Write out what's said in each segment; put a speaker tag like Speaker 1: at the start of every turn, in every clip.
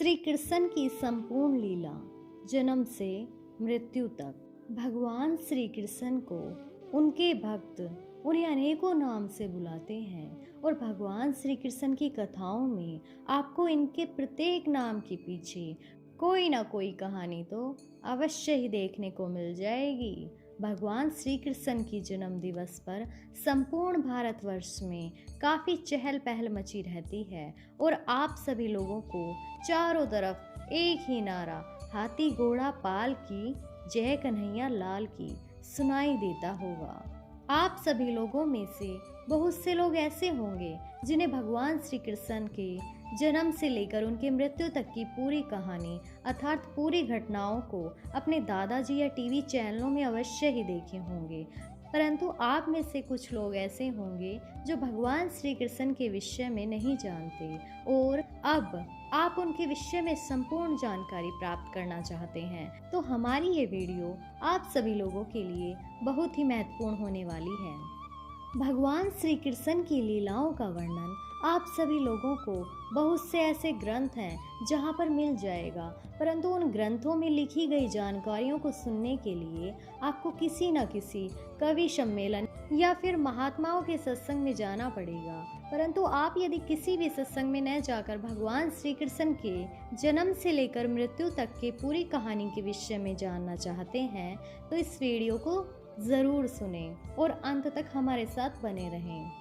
Speaker 1: श्री कृष्ण की संपूर्ण लीला, जन्म से मृत्यु तक। भगवान श्री कृष्ण को उनके भक्त उन्हें अनेकों नाम से बुलाते हैं और भगवान श्री कृष्ण की कथाओं में आपको इनके प्रत्येक नाम के पीछे कोई ना कोई कहानी तो अवश्य ही देखने को मिल जाएगी। भगवान श्री कृष्ण की जन्म दिवस पर संपूर्ण भारतवर्ष में काफ़ी चहल पहल मची रहती है और आप सभी लोगों को चारों तरफ एक ही नारा हाथी घोड़ा पाल की जय कन्हैया लाल की सुनाई देता होगा। आप सभी लोगों में से बहुत से लोग ऐसे होंगे जिन्हें भगवान श्री कृष्ण के जन्म से लेकर उनके मृत्यु तक की पूरी कहानी अर्थात पूरी घटनाओं को अपने दादाजी या टीवी चैनलों में अवश्य ही देखे होंगे, परंतु आप में से कुछ लोग ऐसे होंगे जो भगवान श्री कृष्ण के विषय में नहीं जानते और अब आप उनके विषय में संपूर्ण जानकारी प्राप्त करना चाहते हैं, तो हमारी ये वीडियो आप सभी लोगों के लिए बहुत ही महत्वपूर्ण होने वाली है। भगवान श्री कृष्ण की लीलाओं का वर्णन आप सभी लोगों को बहुत से ऐसे ग्रंथ हैं जहां पर मिल जाएगा, परंतु उन ग्रंथों में लिखी गई जानकारियों को सुनने के लिए आपको किसी न किसी कवि सम्मेलन या फिर महात्माओं के सत्संग में जाना पड़ेगा। परंतु आप यदि किसी भी सत्संग में न जाकर भगवान श्री कृष्ण के जन्म से लेकर मृत्यु तक के पूरी कहानी के विषय में जानना चाहते हैं, तो इस वीडियो को ज़रूर सुनें और अंत तक हमारे साथ बने रहें।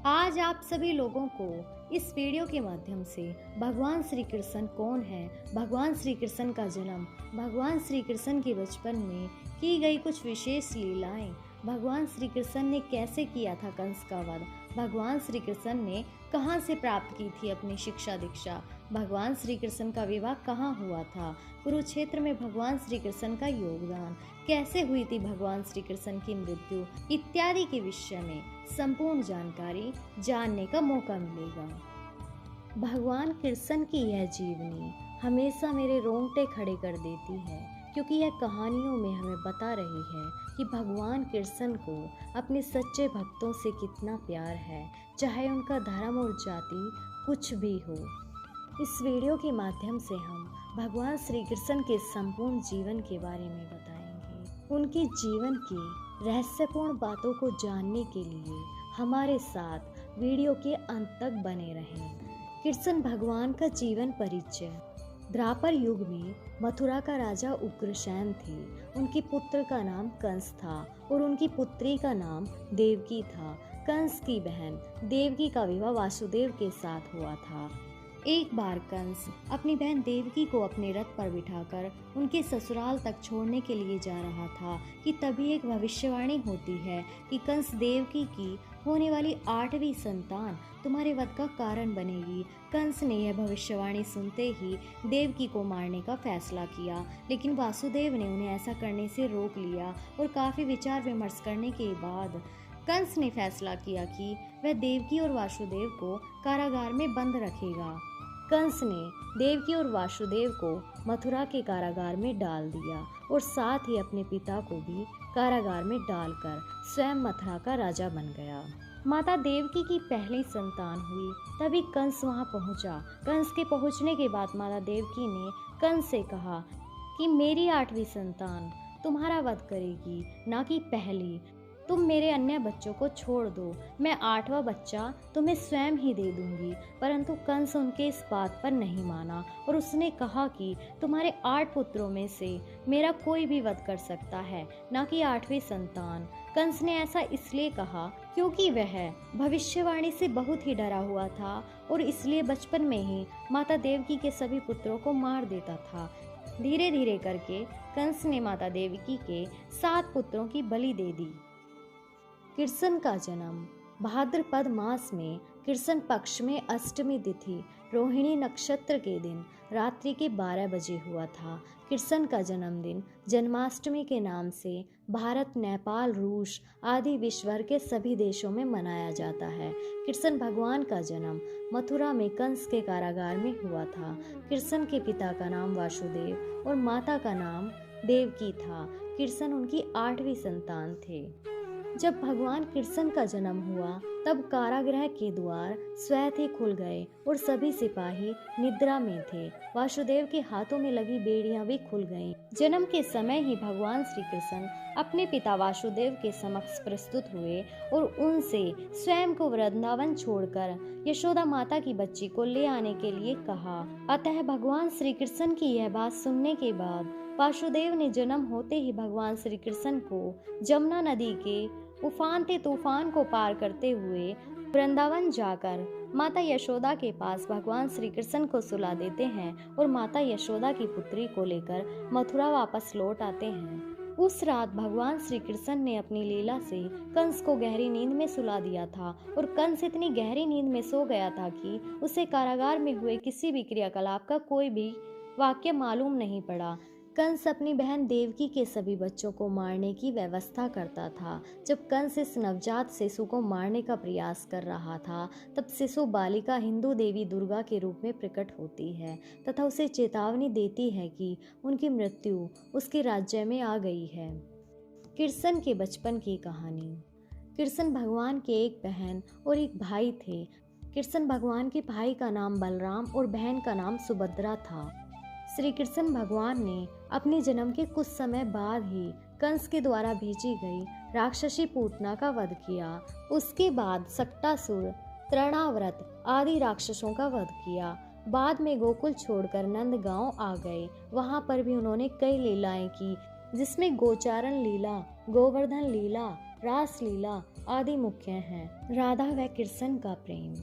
Speaker 1: आज आप सभी लोगों को इस वीडियो के माध्यम से भगवान श्री कृष्ण कौन है, भगवान श्री कृष्ण का जन्म, भगवान श्री कृष्ण के बचपन में की गई कुछ विशेष लीलाएं, भगवान श्री कृष्ण ने कैसे किया था कंस का वध, भगवान श्री कृष्ण ने कहां से प्राप्त की थी अपनी शिक्षा दीक्षा, भगवान श्री कृष्ण का विवाह कहाँ हुआ था, कुरुक्षेत्र में भगवान श्री कृष्ण का योगदान, कैसे हुई थी भगवान श्री कृष्ण की मृत्यु इत्यादि के विषय में संपूर्ण जानकारी जानने का मौका मिलेगा। भगवान कृष्ण की यह जीवनी हमेशा मेरे रोंगटे खड़े कर देती है, क्योंकि यह कहानियों में हमें बता रही है कि भगवान कृष्ण को अपने सच्चे भक्तों से कितना प्यार है, चाहे उनका धर्म और जाति कुछ भी हो। इस वीडियो के माध्यम से हम भगवान श्री कृष्ण के संपूर्ण जीवन के बारे में बताएंगे। उनके जीवन की रहस्यपूर्ण बातों को जानने के लिए हमारे साथ वीडियो के अंत तक बने रहें। कृष्ण भगवान का जीवन परिचय। द्वापर युग में मथुरा का राजा उग्रसेन थे। उनके पुत्र का नाम कंस था और उनकी पुत्री का नाम देवकी था। कंस की बहन देवकी का विवाह वासुदेव के साथ हुआ था। एक बार कंस अपनी बहन देवकी को अपने रथ पर बिठाकर उनके ससुराल तक छोड़ने के लिए जा रहा था कि तभी एक भविष्यवाणी होती है कि कंस देवकी की होने वाली 8वीं संतान तुम्हारे वध का कारण बनेगी। कंस ने यह भविष्यवाणी सुनते ही देवकी को मारने का फैसला किया, लेकिन वासुदेव ने उन्हें ऐसा करने से रोक लिया और काफ़ी विचार विमर्श करने के बाद कंस ने फैसला किया कि वह देवकी और वासुदेव को कारागार में बंद रखेगा। कंस ने देवकी और वासुदेव को मथुरा के कारागार में डाल दिया और साथ ही अपने पिता को भी कारागार में डालकर स्वयं मथुरा का राजा बन गया। माता देवकी की पहली संतान हुई, तभी कंस वहां पहुंचा। कंस के पहुंचने के बाद माता देवकी ने कंस से कहा कि मेरी 8वीं संतान तुम्हारा वध करेगी, ना कि पहली। तुम मेरे अन्य बच्चों को छोड़ दो, मैं 8वां बच्चा तुम्हें स्वयं ही दे दूंगी। परंतु कंस उनके इस बात पर नहीं माना और उसने कहा कि तुम्हारे 8 पुत्रों में से मेरा कोई भी वध कर सकता है, ना कि 8वीं संतान। कंस ने ऐसा इसलिए कहा क्योंकि वह भविष्यवाणी से बहुत ही डरा हुआ था और इसलिए बचपन में ही माता देवकी के सभी पुत्रों को मार देता था। धीरे धीरे करके कंस ने माता देवकी के 7 पुत्रों की बलि दे दी। कृष्ण का जन्म भाद्रपद मास में कृष्ण पक्ष में अष्टमी तिथि रोहिणी नक्षत्र के दिन रात्रि के 12 बजे हुआ था। कृष्ण का जन्मदिन जन्माष्टमी के नाम से भारत, नेपाल, रूस आदि विश्व भर के सभी देशों में मनाया जाता है। कृष्ण भगवान का जन्म मथुरा में कंस के कारागार में हुआ था। कृष्ण के पिता का नाम वासुदेव और माता का नाम देवकी था। कृष्ण उनकी 8वीं संतान थे। जब भगवान कृष्ण का जन्म हुआ तब कारागृह के द्वार स्वतः ही खुल गए और सभी सिपाही निद्रा में थे। वासुदेव के हाथों में लगी बेड़ियां भी खुल गईं। जन्म के समय ही भगवान श्री कृष्ण अपने पिता वासुदेव के समक्ष प्रस्तुत हुए और उनसे स्वयं को वृंदावन छोड़कर यशोदा माता की बच्ची को ले आने के लिए कहा। अतः भगवान श्री कृष्ण की यह बात सुनने के बाद वासुदेव ने जन्म होते ही भगवान श्री कृष्ण को जमुना नदी के उफानते तूफान को पार करते हुए वृंदावन जाकर माता यशोदा के पास भगवान श्री कृष्ण को सुला देते हैं और माता यशोदा की पुत्री को लेकर मथुरा वापस लौट आते हैं। उस रात भगवान श्री कृष्ण ने अपनी लीला से कंस को गहरी नींद में सुला दिया था और कंस इतनी गहरी नींद में सो गया था कि उसे कारागार में हुए किसी भी क्रियाकलाप का कोई भी वाक्य मालूम नहीं पड़ा। कंस अपनी बहन देवकी के सभी बच्चों को मारने की व्यवस्था करता था। जब कंस इस नवजात शिशु को मारने का प्रयास कर रहा था, तब शिशु बालिका हिंदू देवी दुर्गा के रूप में प्रकट होती है तथा उसे चेतावनी देती है कि उनकी मृत्यु उसके राज्य में आ गई है। कृष्ण के बचपन की कहानी। कृष्ण भगवान के एक बहन और एक भाई थे। कृष्ण भगवान के भाई का नाम बलराम और बहन का नाम सुभद्रा था। श्री कृष्ण भगवान ने अपने जन्म के कुछ समय बाद ही कंस के द्वारा भेजी गई राक्षसी पूतना का वध किया। उसके बाद सक्टासुर, तृणाव्रत आदि राक्षसों का वध किया। बाद में गोकुल छोड़कर नंदगांव आ गए। वहां पर भी उन्होंने कई लीलाएं की, जिसमें गोचारण लीला, गोवर्धन लीला, रास लीला आदि मुख्य हैं। राधा व कृष्ण का प्रेम।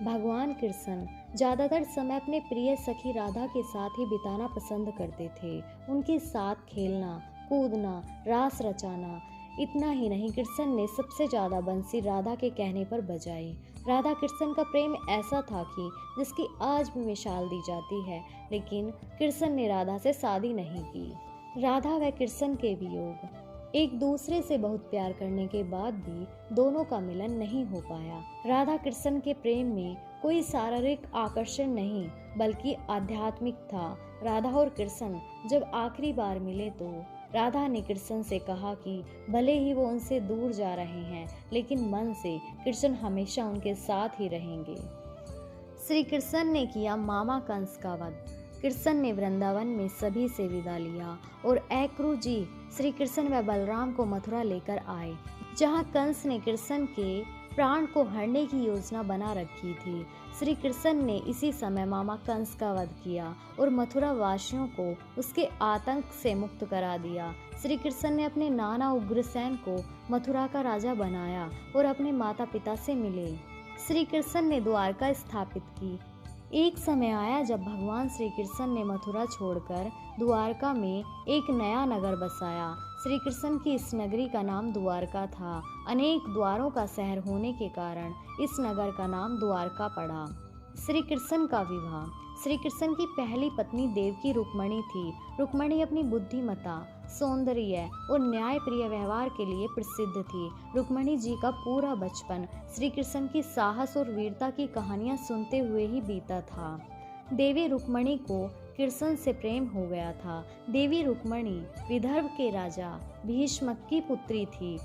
Speaker 1: भगवान कृष्ण ज्यादातर समय अपने प्रिय सखी राधा के साथ ही बिताना पसंद करते थे। उनके साथ खेलना, कूदना, रास रचाना। इतना ही नहीं, कृष्ण ने सबसे ज्यादा बंसी राधा के कहने पर बजाई। राधा कृष्ण का प्रेम ऐसा था कि जिसकी आज भी मिसाल दी जाती है, लेकिन कृष्ण ने राधा से शादी नहीं की। राधा व कृष्ण के वियोग। एक दूसरे से बहुत प्यार करने के बाद भी दोनों का मिलन नहीं हो पाया। राधा कृष्ण के प्रेम में कोई शारीरिक आकर्षण नहीं, बल्कि आध्यात्मिक था। राधा और कृष्ण जब आखिरी बार मिले तो राधा ने कृष्ण से कहा कि भले ही वो उनसे दूर जा रहे हैं, लेकिन मन से कृष्ण हमेशा उनके साथ ही रहेंगे। श्री कृष्ण ने किया मामा कंस का वध। कृष्ण ने वृंदावन में सभी से विदा लिया और एक्रू जी श्री कृष्ण व बलराम को मथुरा लेकर आए, जहां कंस ने कृष्ण के प्राण को हरने की योजना बना रखी थी। श्री कृष्ण ने इसी समय मामा कंस का वध किया और मथुरा वासियों को उसके आतंक से मुक्त करा दिया। श्री कृष्ण ने अपने नाना उग्रसेन को मथुरा का राजा बनाया और अपने माता पिता से मिले। श्री कृष्ण ने द्वारका स्थापित की। एक समय आया जब भगवान श्री कृष्ण ने मथुरा छोड़कर द्वारका में एक नया नगर बसाया। श्री कृष्ण की इस नगरी का नाम द्वारका था। अनेक द्वारों का शहर होने के कारण इस नगर का नाम द्वारका पड़ा। श्री कृष्ण का विवाह। श्री कृष्ण की पहली पत्नी देवकी रुक्मणी थी। रुक्मणी अपनी बुद्धिमता, सौंदर्य और न्यायप्रिय व्यवहार के लिए प्रसिद्ध थी। रुक्मणी जी का पूरा बचपन श्री कृष्ण की साहस और वीरता की कहानियां सुनते हुए ही बीता था। देवी रुक्मणी को कृष्ण से प्रेम हो गया था। देवी रुक्मणी विदर्भ के राजा भीष्मक की पुत्री थी।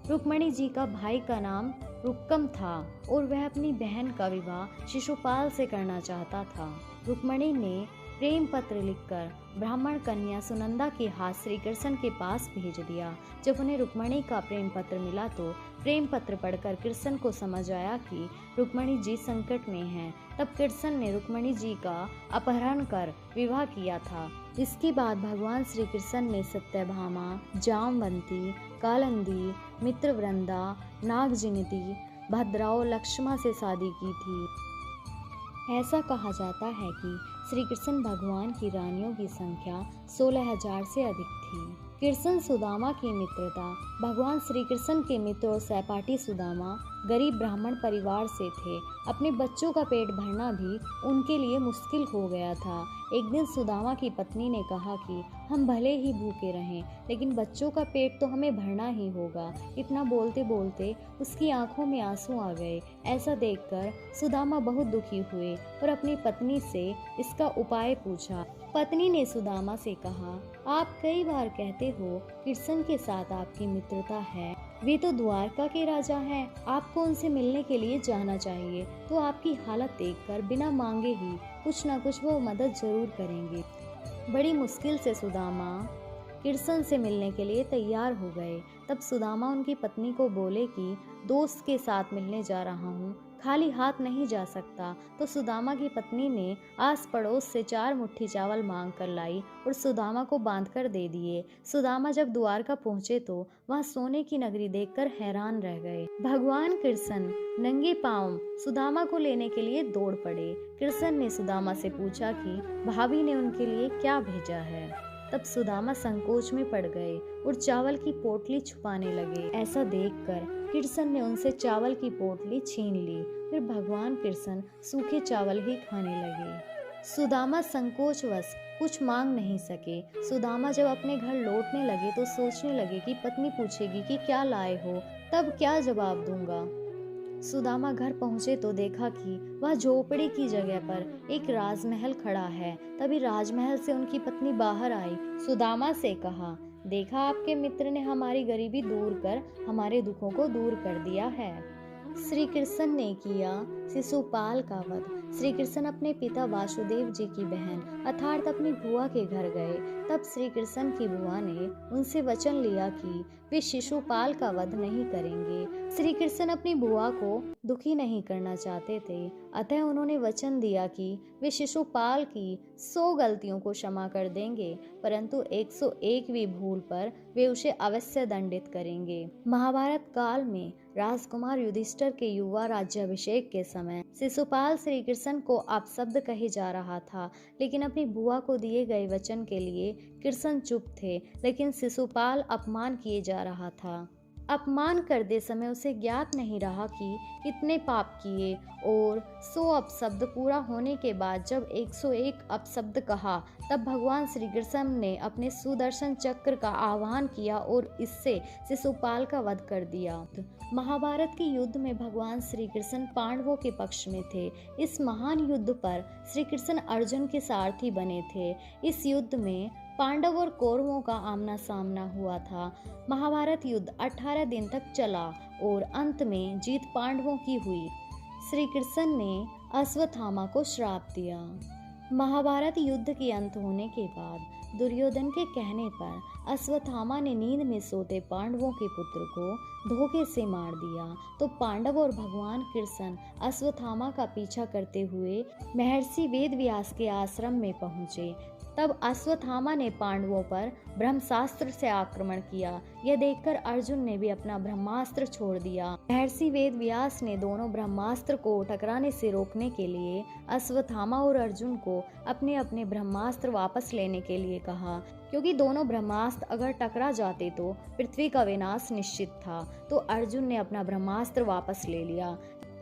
Speaker 1: रुक्मणी जी का भाई का नाम रुक्कम था और वह अपनी बहन का विवाह शिशुपाल से करना चाहता था। रुक्मणी ने प्रेम पत्र लिखकर ब्राह्मण कन्या सुनंदा के हाथ श्री कृष्ण के पास भेज दिया। जब उन्हें रुक्मणी का प्रेम पत्र मिला तो प्रेम पत्र पढ़कर कृष्ण को समझ आया कि रुक्मणी जी संकट में हैं। तब कृष्ण ने रुक्मणी जी का अपहरण कर विवाह किया था। इसके बाद भगवान श्री कृष्ण ने सत्यभामा, जामवंती, कालंदी, मित्रवृंदा, नागजिनती, भद्रा और लक्ष्मा से शादी की थी। ऐसा कहा जाता है कि श्री कृष्ण भगवान की रानियों की संख्या 16,000 से अधिक थी। कृष्ण सुदामा की मित्रता। भगवान श्री कृष्ण के मित्र और सहपाठी सुदामा गरीब ब्राह्मण परिवार से थे। अपने बच्चों का पेट भरना भी उनके लिए मुश्किल हो गया था। एक दिन सुदामा की पत्नी ने कहा कि हम भले ही भूखे रहें, लेकिन बच्चों का पेट तो हमें भरना ही होगा। इतना बोलते बोलते उसकी आंखों में आंसू आ गए। ऐसा देखकर सुदामा बहुत दुखी हुए और अपनी पत्नी से इसका उपाय पूछा। पत्नी ने सुदामा से कहा, आप कई बार कहते हो कृष्ण के साथ आपकी मित्रता है, वे तो द्वारका के राजा हैं, आपको उनसे मिलने के लिए जाना चाहिए। तो आपकी हालत देखकर बिना मांगे ही कुछ न कुछ वो मदद जरूर करेंगे। बड़ी मुश्किल से सुदामा कृष्ण से मिलने के लिए तैयार हो गए। तब सुदामा उनकी पत्नी को बोले कि दोस्त के साथ मिलने जा रहा हूँ, खाली हाथ नहीं जा सकता। तो सुदामा की पत्नी ने आस पड़ोस से 4 मुट्ठी चावल मांग कर लाई और सुदामा को बांध कर दे दिए। सुदामा जब द्वारका पहुँचे तो वहाँ सोने की नगरी देखकर हैरान रह गए। भगवान कृष्ण नंगे पांव सुदामा को लेने के लिए दौड़ पड़े। कृष्ण ने सुदामा से पूछा कि भाभी ने उनके लिए क्या भेजा है। तब सुदामा संकोच में पड़ गए और चावल की पोटली छुपाने लगे। ऐसा देखकर कृष्ण ने उनसे चावल की पोटली छीन ली। फिर भगवान कृष्ण सूखे चावल ही खाने लगे। सुदामा संकोचवश कुछ मांग नहीं सके। सुदामा जब अपने घर लौटने लगे तो सोचने लगे कि पत्नी पूछेगी कि क्या लाए हो, तब क्या जवाब दूंगा। सुदामा घर पहुंचे तो देखा कि वह झोपड़ी की जगह पर एक राजमहल खड़ा है। तभी राजमहल से उनकी पत्नी बाहर आई। सुदामा से कहा, देखा आपके मित्र ने हमारी गरीबी दूर कर हमारे दुखों को दूर कर दिया है। श्री कृष्ण ने किया शिशुपाल का वध। श्री कृष्ण अपने पिता वासुदेव जी की बहन अर्थात अपनी बुआ के घर गए। तब श्री कृष्ण की बुआ ने उनसे वचन लिया कि वे शिशुपाल का वध नहीं करेंगे। श्री कृष्ण अपनी बुआ को दुखी नहीं करना चाहते थे, अतः उन्होंने वचन दिया कि वे शिशुपाल की 100 गलतियों को क्षमा कर देंगे, परंतु 101वीं भूल पर वे उसे अवश्य दंडित करेंगे। महाभारत काल में राजकुमार युधिष्ठिर के युवा राज्याभिषेक के समय शिशुपाल श्री कृष्ण को अपशब्द कहे जा रहा था, लेकिन अपनी बुआ को दिए गए वचन के लिए कृष्ण चुप थे। लेकिन शिशुपाल अपमान किए जा रहा था। अपमान करते समय उसे ज्ञात नहीं रहा कि कितने पाप किए और 100 अपशब्द पूरा होने के बाद जब 101 अपशब्द कहा, तब भगवान श्री कृष्ण ने अपने सुदर्शन चक्र का आह्वान किया और इससे शिशुपाल का वध कर दिया। महाभारत के युद्ध में भगवान श्री कृष्ण पांडवों के पक्ष में थे। इस महान युद्ध पर श्री कृष्ण अर्जुन के सारथी बने थे। इस युद्ध में पांडव और कौरवों का आमना सामना हुआ था। महाभारत युद्ध 18 दिन तक चला और अंत में जीत पांडवों की हुई। श्री कृष्ण ने अश्वत्थामा को श्राप दिया। महाभारत युद्ध के अंत होने के बाद दुर्योधन के कहने पर अश्वत्थामा ने नींद में सोते पांडवों के पुत्र को धोखे से मार दिया। तो पांडव और भगवान कृष्ण अश्वत्थामा का पीछा करते हुए महर्षि वेदव्यास के आश्रम में पहुंचे। तब अश्वत्थामा ने पांडवों पर ब्रह्मास्त्र से आक्रमण किया। यह देखकर अर्जुन ने भी अपना ब्रह्मास्त्र छोड़ दिया। महर्षि वेदव्यास ने दोनों ब्रह्मास्त्र को टकराने से रोकने के लिए अश्वत्थामा और अर्जुन को अपने अपने ब्रह्मास्त्र वापस लेने के लिए कहा, क्योंकि दोनों ब्रह्मास्त्र अगर टकरा जाते तो पृथ्वी का विनाश निश्चित था। तो अर्जुन ने अपना ब्रह्मास्त्र वापस ले लिया,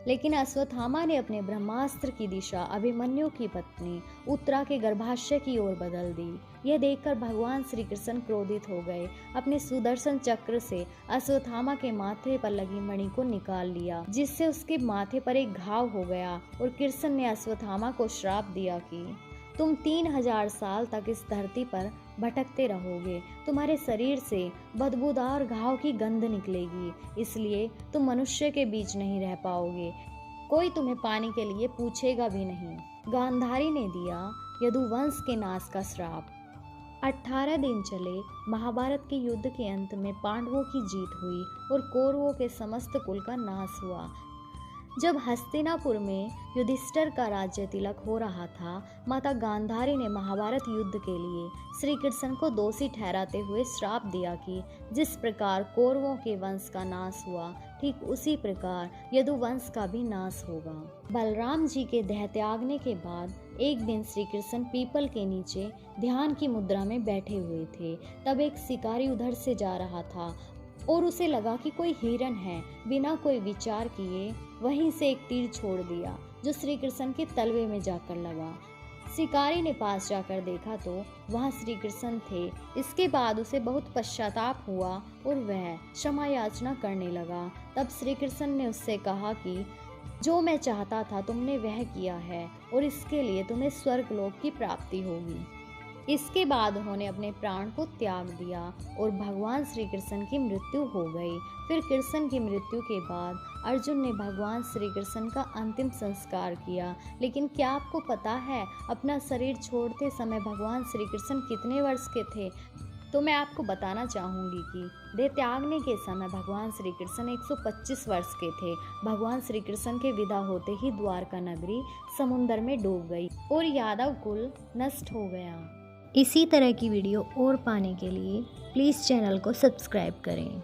Speaker 1: लेकिन अश्वत्थामा ने अपने ब्रह्मास्त्र की दिशा अभिमन्यु की पत्नी उत्तरा के गर्भाशय की ओर बदल दी। यह देखकर भगवान श्री कृष्ण क्रोधित हो गए। अपने सुदर्शन चक्र से अश्वत्थामा के माथे पर लगी मणि को निकाल लिया, जिससे उसके माथे पर एक घाव हो गया। और कृष्ण ने अश्वत्थामा को श्राप दिया कि तुम 3000 साल तक इस धरती पर भटकते रहोगे। तुम्हारे शरीर से बदबूदार घाव की गंध निकलेगी, इसलिए तुम मनुष्य के बीच नहीं रह पाओगे। कोई तुम्हें पानी के लिए पूछेगा भी नहीं। गांधारी ने दिया यदुवंश के नाश का श्राप। 18 दिन चले महाभारत के युद्ध के अंत में पांडवों की जीत हुई और कौरवों के समस्त कुल का नाश हुआ। जब हस्तिनापुर में युधिष्ठिर का राज्य तिलक हो रहा था, माता गांधारी ने महाभारत युद्ध के लिए श्री कृष्ण को दोषी ठहराते हुए श्राप दिया कि जिस प्रकार कौरवों के वंश का नाश हुआ, ठीक उसी प्रकार यदुवंश का भी नाश होगा। बलराम जी के देह त्यागने के बाद एक दिन श्री कृष्ण पीपल के नीचे ध्यान की मुद्रा में बैठे हुए थे। तब एक शिकारी उधर से जा रहा था और उसे लगा कि कोई हिरन है। बिना कोई विचार किए वहीं से एक तीर छोड़ दिया, जो श्री कृष्ण के तलवे में जाकर लगा। शिकारी ने पास जाकर देखा तो वहाँ श्री कृष्ण थे। इसके बाद उसे बहुत पश्चाताप हुआ और वह क्षमा याचना करने लगा। तब श्री कृष्ण ने उससे कहा कि जो मैं चाहता था तुमने वह किया है और इसके लिए तुम्हें स्वर्गलोक की प्राप्ति होगी। इसके बाद उन्होंने अपने प्राण को त्याग दिया और भगवान श्री कृष्ण की मृत्यु हो गई। फिर कृष्ण की मृत्यु के बाद अर्जुन ने भगवान श्री कृष्ण का अंतिम संस्कार किया। लेकिन क्या आपको पता है अपना शरीर छोड़ते समय भगवान श्री कृष्ण कितने वर्ष के थे? तो मैं आपको बताना चाहूँगी कि देह त्यागने के समय भगवान श्री कृष्ण 125 वर्ष के थे। भगवान श्री कृष्ण के विदा होते ही द्वारका नगरी समुद्र में डूब गई और यादव कुल नष्ट हो गया। इसी तरह की वीडियो और पाने के लिए प्लीज़ चैनल को सब्सक्राइब करें।